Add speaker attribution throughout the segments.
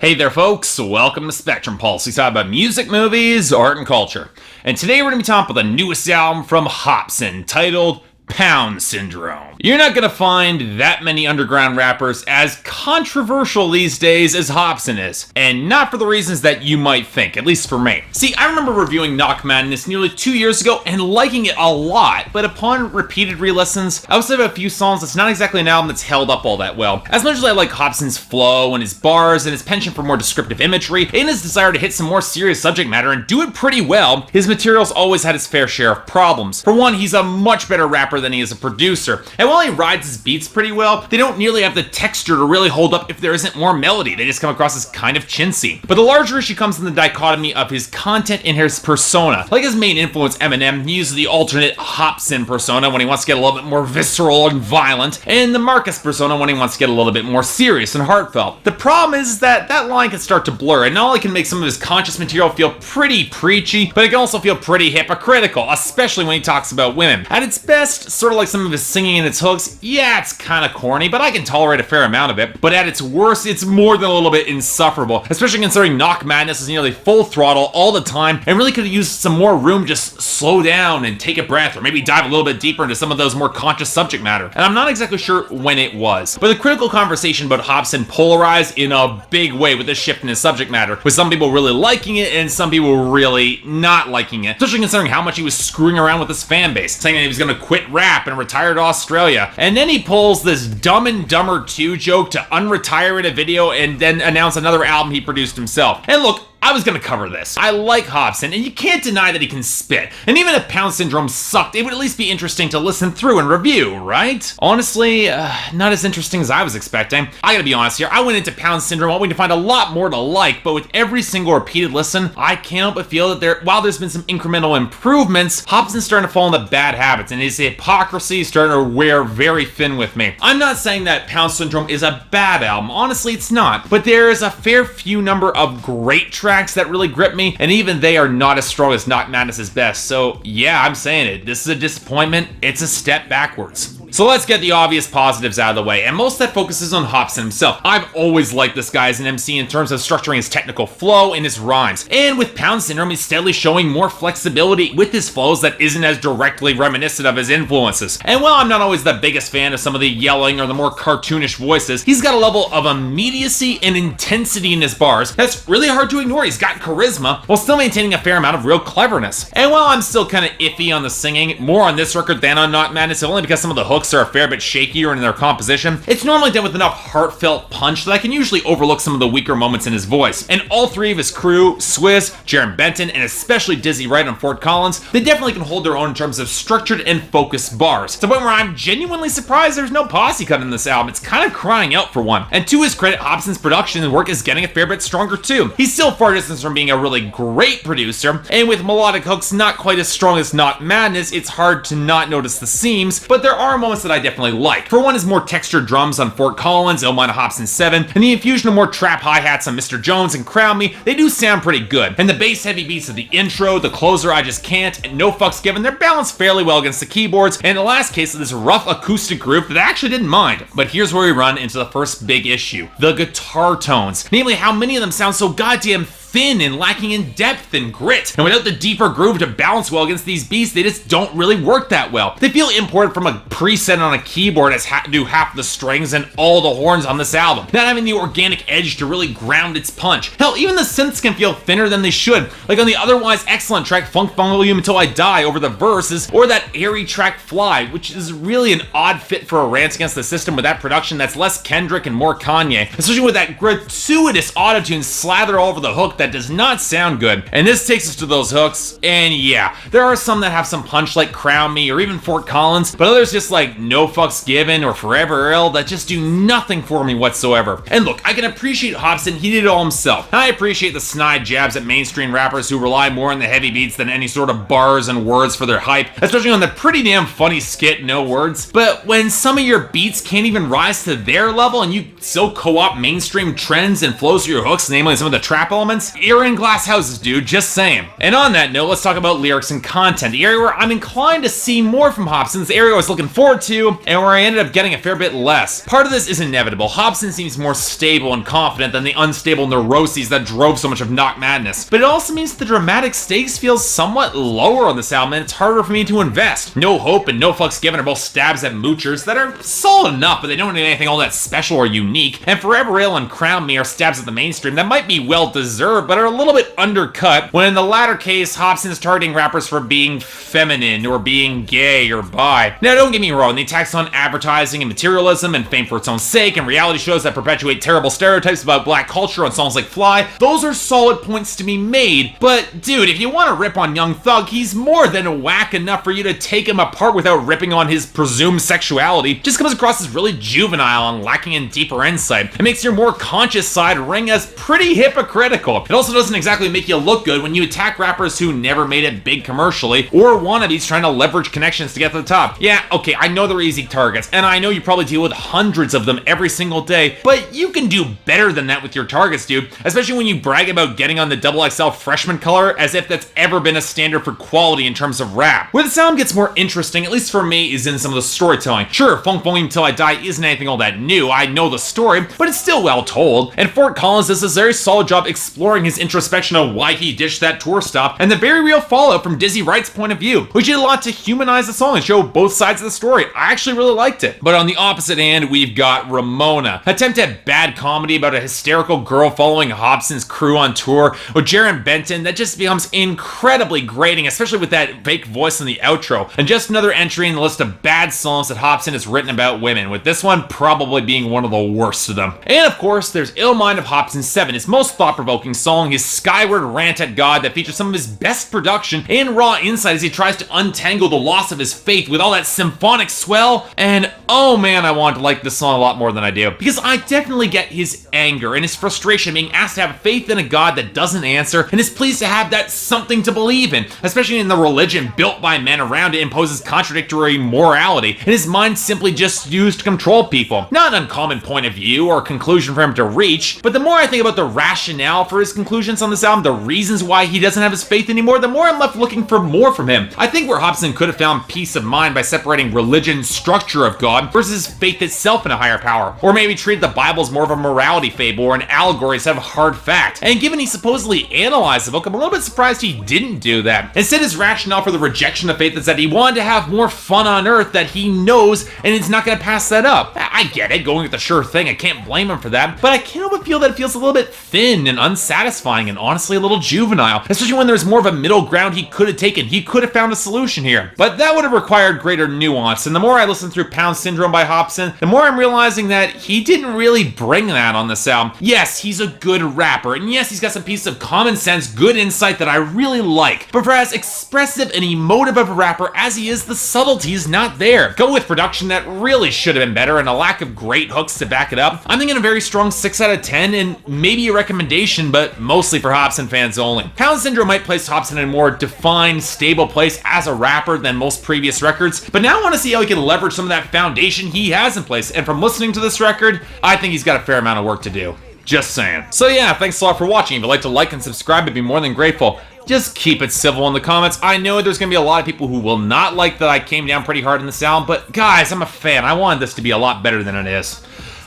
Speaker 1: Hey there folks, welcome to Spectrum Pulse. We talk about music, movies, art, and culture. And today we're going to be talking about the newest album from Hopsin, titled Pound Syndrome. You're not gonna find that many underground rappers as controversial these days as Hopsin is, and not for the reasons that you might think, at least for me. See, I remember reviewing Knock Madness nearly 2 years ago and liking it a lot, but upon repeated re-listens, I would say about a few songs, it's not exactly an album that's held up all that well. As much as I like Hopsin's flow and his bars and his penchant for more descriptive imagery, and his desire to hit some more serious subject matter and do it pretty well, his material's always had his fair share of problems. For one, he's a much better rapper than he is a producer, and while he rides his beats pretty well, they don't nearly have the texture to really hold up if there isn't more melody. They just come across as kind of chintzy. But the larger issue comes in the dichotomy of his content and his persona. Like his main influence, Eminem, he uses the alternate Hopsin persona when he wants to get a little bit more visceral and violent, and the Marcus persona when he wants to get a little bit more serious and heartfelt. The problem is that that line can start to blur, and not only can make some of his conscious material feel pretty preachy, but it can also feel pretty hypocritical, especially when he talks about women. At its best, sort of like some of his singing and its hooks, yeah, it's kind of corny, but I can tolerate a fair amount of it. But at its worst, it's more than a little bit insufferable, especially considering Knock Madness is nearly full throttle all the time and really could have used some more room, just slow down and take a breath, or maybe dive a little bit deeper into some of those more conscious subject matter. And I'm not exactly sure when it was. But the critical conversation about Hopsin polarized in a big way with this shift in his subject matter, with some people really liking it and some people really not liking it, especially considering how much he was screwing around with his fan base, saying that he was going to quit rap and retire to Australia. And then he pulls this Dumb and Dumber 2 joke to unretire in a video and then announce another album he produced himself. And look, I was gonna cover this. I like Hopsin, and you can't deny that he can spit. And even if Pound Syndrome sucked, it would at least be interesting to listen through and review, right? Honestly, not as interesting as I was expecting. I gotta be honest here, I went into Pound Syndrome hoping to find a lot more to like, but with every single repeated listen, I can't help but feel that while there's been some incremental improvements, Hopsin's starting to fall into bad habits, and his hypocrisy is starting to wear very thin with me. I'm not saying that Pound Syndrome is a bad album, honestly it's not, but there is a fair few number of great tracks that really grip me, and even they are not as strong as Knock Madness's best. So yeah, I'm saying it. This is a disappointment. It's a step backwards. So let's get the obvious positives out of the way, and most of that focuses on Hopsin himself. I've always liked this guy as an MC in terms of structuring his technical flow and his rhymes, and with Pound Syndrome he's steadily showing more flexibility with his flows that isn't as directly reminiscent of his influences. And while I'm not always the biggest fan of some of the yelling or the more cartoonish voices, he's got a level of immediacy and intensity in his bars that's really hard to ignore. He's got charisma while still maintaining a fair amount of real cleverness. And while I'm still kind of iffy on the singing, more on this record than on Knock Madness, only because some of the hooks are a fair bit shakier in their composition, it's normally done with enough heartfelt punch that I can usually overlook some of the weaker moments in his voice. And all three of his crew, SwizZz, Jarren, Benton, and especially Dizzy Wright on Fort Collins, they definitely can hold their own in terms of structured and focused bars, to the point where I'm genuinely surprised there's no posse cut in this album. It's kind of crying out for one. And to his credit, Hopsin's production and work is getting a fair bit stronger too. He's still far distance from being a really great producer, and with melodic hooks not quite as strong as Knock Madness, it's hard to not notice the seams, but there are moments that I definitely like. For one, his more textured drums on Fort Collins, Illmind Hopsin 7, and the infusion of more trap hi-hats on Mr. Jones and Crown Me, they do sound pretty good. And the bass-heavy beats of the intro, the closer I Just Can't, and No Fucks Given, they're balanced fairly well against the keyboards, and in the last case of this rough acoustic groove that I actually didn't mind. But here's where we run into the first big issue: the guitar tones. Namely, how many of them sound so goddamn thin and lacking in depth and grit, and without the deeper groove to balance well against these beats, they just don't really work that well. They feel imported from a preset on a keyboard as do half the strings and all the horns on this album, not having the organic edge to really ground its punch. Hell, even the synths can feel thinner than they should, like on the otherwise excellent track Funk Volume Until I Die over the verses, or that airy track Fly, which is really an odd fit for a Rant Against the System with that production that's less Kendrick and more Kanye, especially with that gratuitous autotune slathered all over the hook that does not sound good. And this takes us to those hooks, and yeah, there are some that have some punch like Crown Me or even Fort Collins, but others just like No Fucks Given or Forever Ill that just do nothing for me whatsoever. And look, I can appreciate Hopsin, he did it all himself. And I appreciate the snide jabs at mainstream rappers who rely more on the heavy beats than any sort of bars and words for their hype, especially on the pretty damn funny skit No Words. But when some of your beats can't even rise to their level and you still co-opt mainstream trends and flows for your hooks, namely some of the trap elements, lines, you're in glass houses, dude, just saying. And on that note, let's talk about lyrics and content, the area where I'm inclined to see more from Hopsin, the area I was looking forward to, and where I ended up getting a fair bit less. Part of this is inevitable. Hopsin seems more stable and confident than the unstable neuroses that drove so much of Knock Madness. But it also means the dramatic stakes feel somewhat lower on this album, and it's harder for me to invest. No Hope and No Fucks Given are both stabs at moochers that are solid enough, but they don't do anything all that special or unique. And Forever Ill and Crown Me are stabs at the mainstream that might be well deserved, but are a little bit undercut, when in the latter case, Hopsin is targeting rappers for being feminine or being gay or bi. Now, don't get me wrong, the attacks on advertising and materialism and fame for its own sake and reality shows that perpetuate terrible stereotypes about black culture on songs like Fly, those are solid points to be made. But dude, if you want to rip on Young Thug, he's more than whack enough for you to take him apart without ripping on his presumed sexuality. Just comes across as really juvenile and lacking in deeper insight. It makes your more conscious side ring as pretty hypocritical. It also doesn't exactly make you look good when you attack rappers who never made it big commercially, or wannabes trying to leverage connections to get to the top. Yeah, okay, I know they're easy targets, and I know you probably deal with hundreds of them every single day, but you can do better than that with your targets, dude. Especially when you brag about getting on the XXL freshman color as if that's ever been a standard for quality in terms of rap. Where the sound gets more interesting, at least for me, is in some of the storytelling. Sure, Funk Fonging Till I Die isn't anything all that new, I know the story, but it's still well told. And Fort Collins does a very solid job exploring his introspection of why he ditched that tour stop, and the very real fallout from Dizzy Wright's point of view, which did a lot to humanize the song and show both sides of the story. I actually really liked it. But on the opposite hand, we've got Ramona, attempt at bad comedy about a hysterical girl following Hopsin's crew on tour, with Jarren Benton that just becomes incredibly grating, especially with that fake voice in the outro, and just another entry in the list of bad songs that Hopsin has written about women, with this one probably being one of the worst of them. And of course, there's Ill Mind of Hopsin 7, his most thought-provoking song, his skyward rant at God that features some of his best production and raw insight as he tries to untangle the loss of his faith with all that symphonic swell. And oh man, I want to like this song a lot more than I do, because I definitely get his anger and his frustration being asked to have faith in a God that doesn't answer, and is pleased to have that something to believe in, especially in the religion built by men around it imposes contradictory morality, and his mind simply just used to control people. Not an uncommon point of view or conclusion for him to reach, but the more I think about the rationale for his conclusions on this album, the reasons why he doesn't have his faith anymore, the more I'm left looking for more from him. I think where Hopsin could have found peace of mind by separating religion's structure of God versus faith itself in a higher power, or maybe treated the Bible as more of a morality fable or an allegory instead of hard fact. And given he supposedly analyzed the book, I'm a little bit surprised he didn't do that. Instead, his rationale for the rejection of faith is that he wanted to have more fun on earth that he knows, and he's not going to pass that up. I get it, going with the sure thing, I can't blame him for that, but I can't help but feel that it feels a little bit thin and unsatisfying and honestly a little juvenile, especially when there's more of a middle ground he could have taken. He could have found a solution here, but that would have required greater nuance, and the more I listen through Pound Syndrome by Hopsin, the more I'm realizing that he didn't really bring that on this album. Yes, he's a good rapper, and yes, he's got some pieces of common sense, good insight that I really like, but for as expressive and emotive of a rapper as he is, the subtlety is not there. Go with production that really should have been better and a lack of great hooks to back it up. I'm thinking a very strong 6 out of 10 and maybe a recommendation, but mostly for Hopsin fans only. Pound Syndrome might place Hopsin in a more defined, stable place as a rapper than most previous records, but now I want to see how he can leverage some of that foundation he has in place, and from listening to this record, I think he's got a fair amount of work to do. Just saying. So yeah, thanks a lot for watching. If you'd like to like and subscribe, I'd be more than grateful. Just keep it civil in the comments. I know there's going to be a lot of people who will not like that I came down pretty hard in the sound, but guys, I'm a fan. I wanted this to be a lot better than it is.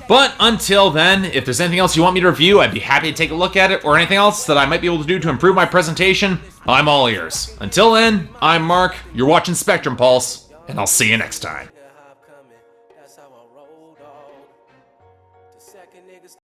Speaker 1: But until then, if there's anything else you want me to review, I'd be happy to take a look at it, or anything else that I might be able to do to improve my presentation, I'm all ears. Until then, I'm Mark, you're watching Spectrum Pulse, and I'll see you next time.